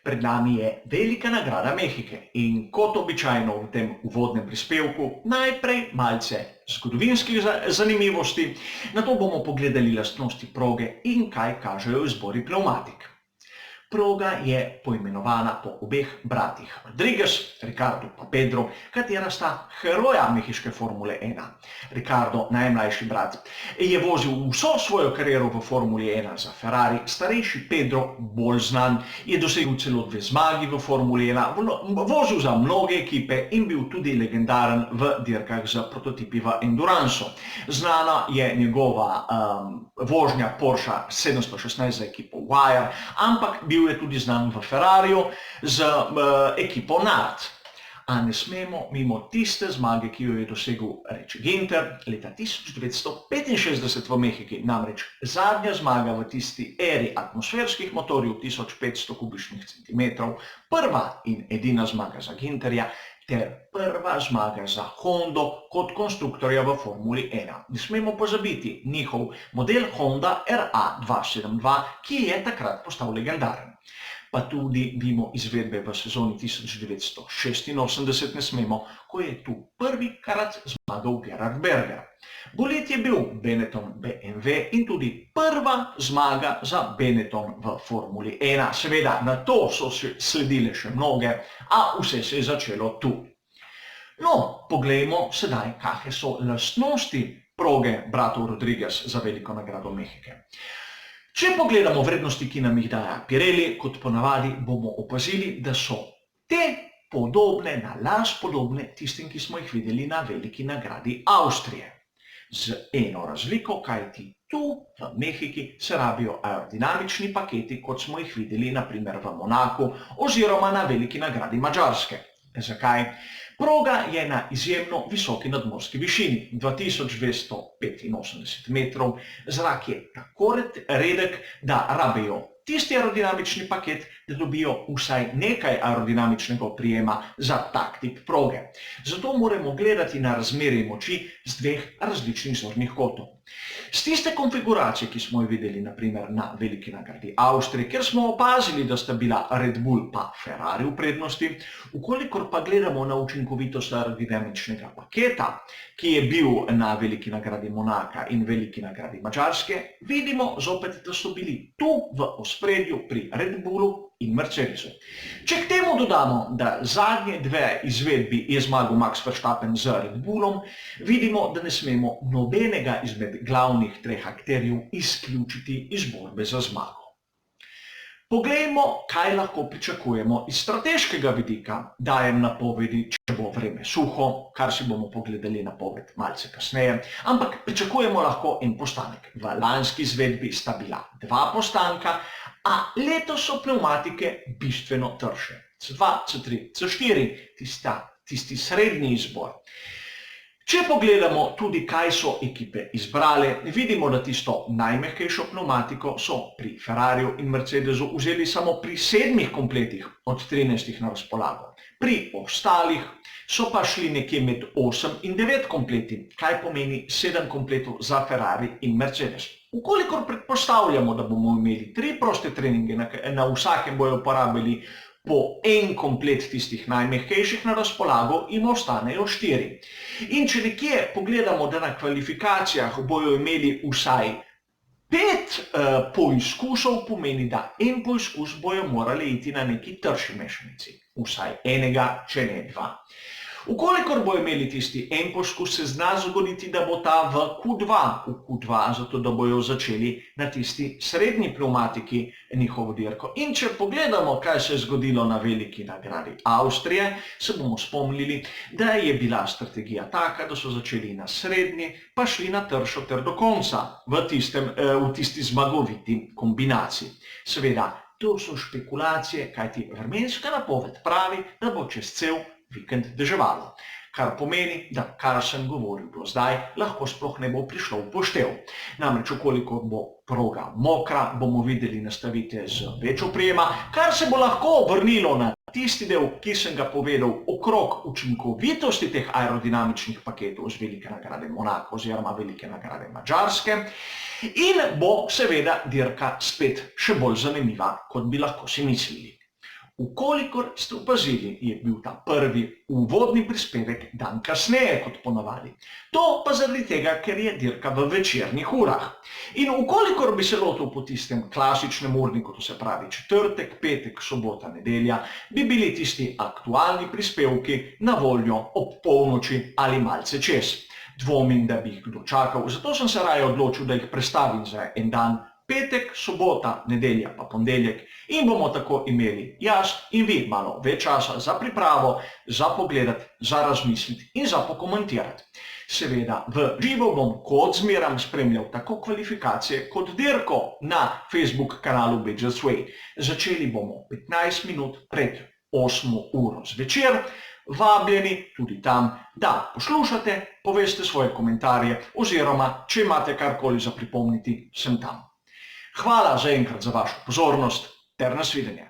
Pred nami je velika nagrada Mehike in kot običajno v tem uvodnem prispevku najprej malce zgodovinskih zanimivosti, nato bomo pogledali lastnosti proge in kaj kažejo izbori pnevmatik. Proga je poimenovana po obeh bratih Rodriguez, Ricardo pa Pedro, katera sta heroja mehiške Formule 1. Ricardo, najmlajši brat, je vozil vso svojo kariero v Formuli 1 za Ferrari, starejši Pedro, bolj znan, je dosegel celo 2 zmagi v Formuli 1, vozil za mnoge ekipe in bil tudi legendaren v dirkah z prototipi v Endurancu. Znana je njegova vožnja Porsche 716 za ekipo Wire, ampak bil je tudi znan v Ferrariju z ekipo Nart. A ne smemo mimo tiste zmage, ki jo je dosegel Ricci Ginter leta 1965 v Mehiki, namreč zadnja zmaga v tisti eri atmosferskih motorjev 1500 kubičnih centimetrov, prva in edina zmaga za Ginterja ter prva zmaga za Hondo kot konstruktorja v Formuli 1. Ne smemo pozabiti njihov model Honda RA272, ki je takrat postal legendaren. Pa tudi mimo izvedbe v sezoni 1986 ne smemo, ko je tu prvikrat zmagal Gerhard Berger. Bolid je bil Benetton BMW in tudi prva zmaga za Benetton v Formuli 1. Seveda, na to so sledile še mnoge, a vse se je začelo tu. No, poglejmo sedaj, kakšne so lastnosti proge bratov Rodriguez za veliko nagrado Mehike. Če pogledamo vrednosti, ki nam jih daje Pirelli, kot ponavadi bomo opazili, da so te podobne, na las podobne tistim, ki smo jih videli na veliki nagradi Avstrije. Z eno razliko, kajti tu v Mehiki se rabijo aerodinamični paketi, kot smo jih videli na primer v Monaku oziroma na veliki nagradi Madžarske. Zakaj? Proga je na izjemno visoki nadmorski višini, 2285 metrov, zrak je tako redek, da rabijo tisti aerodinamični paket, da dobijo vsaj nekaj aerodinamičnega oprijema za tak tip proge. Zato moramo gledati na razmerje moči z 2 različnih zornih kotov. Z tiste konfiguracije, ki smo jo videli na primer na veliki nagradi Avstrije, kjer smo opazili, da sta bila Red Bull pa Ferrari v prednosti, ukolikor pa gledamo na učinkovitost aerodinamičnega paketa, ki je bil na veliki nagradi Monaka in veliki nagradi Madžarske, vidimo zopet, da so bili tu v ospredju pri Red Bullu in Mercedesu. Če k temu dodamo, da zadnje 2 izvedbi je zmagal Max Verstappen z Red Bullom, vidimo, da ne smemo nobenega izmed glavnih 3 akterjev izključiti iz borbe za zmago. Poglejmo, kaj lahko pričakujemo iz strateškega vidika. Dajem napovedi, če bo vreme suho, kar si bomo pogledali napoved malce kasneje, ampak pričakujemo lahko en postanek. V lanski izvedbi sta bila 2 postanka, a letos so pnevmatike bistveno trše. C2, C3, C4, tisti srednji izbor. Če pogledamo tudi, kaj so ekipe izbrale, vidimo, da tisto najmehkejšo pnevmatiko so pri Ferrariju in Mercedesu vzeli samo pri 7 kompletih od 13 na razpolago. Pri ostalih so pa šli nekje med 8 in 9 kompleti, kaj pomeni 7 kompletov za Ferrari in Mercedes. Ukolikor predpostavljamo, da bomo imeli 3 proste treninge, na vsakem bojo porabili po en komplet tistih najmehkejših na razpolago, jim ostanejo 4. In če nekje pogledamo, da na kvalifikacijah bojo imeli vsaj 5 poizkusov, pomeni, da en poizkus bojo morali iti na neki trši mešanici. Vsaj enega, če ne 2. Ukolikor bojo imeli tisti en poizkus, se zna zgoditi, da bo ta v Q2, zato da bojo začeli na tisti srednji pnevmatiki njihovo dirko. In če pogledamo, kaj se je zgodilo na veliki nagradi Avstrije, se bomo spomnili, da je bila strategija taka, da so začeli na srednji, pa šli na tršo ter do konca v tisti zmagoviti kombinaciji. Seveda, to so špekulacije, kajti vremenska napoved pravi, da bo čez cel vikend deževalo. Kar pomeni, da kar sem govoril do zdaj, lahko sploh ne bo prišlo v poštev. Namreč, koliko bo proga mokra, bomo videli nastavitve z več oprijema, kar se bo lahko vrnilo na tisti del, ki sem ga povedal okrog učinkovitosti teh aerodinamičnih paketov z velike nagrade Monaka oziroma velike nagrade Madžarske in bo seveda dirka spet še bolj zanimiva, kot bi lahko si mislili. Ukolikor ste opazili, je bil ta prvi uvodni prispevek dan kasneje kot ponavadi. To pa zaradi tega, ker je dirka v večernih urah. In ukolikor bi se lotil po tistem klasičnem urniku, to se pravi četrtek, petek, sobota, nedelja, bi bili tisti aktualni prispevki na voljo ob polnoči ali malce čez. Dvomim, da bi jih kdo čakal, zato sem se raje odločil, da jih prestavim za en dan, petek, sobota, nedelja pa ponedeljek, in bomo tako imeli jaz in vi malo več časa za pripravo, za pogledati, za razmisliti in za pokomentirati. Seveda, v živo bom kot zmeram spremljal tako kvalifikacije kot dirko na Facebook kanalu Badger's Way. Začeli bomo 15 minut pred 8 uro zvečer. Vabljeni tudi tam, da poslušate, poveste svoje komentarje oziroma, če imate karkoli za pripomniti, sem tam. Hvala zaenkrat za vašo pozornost ter nasvidenje.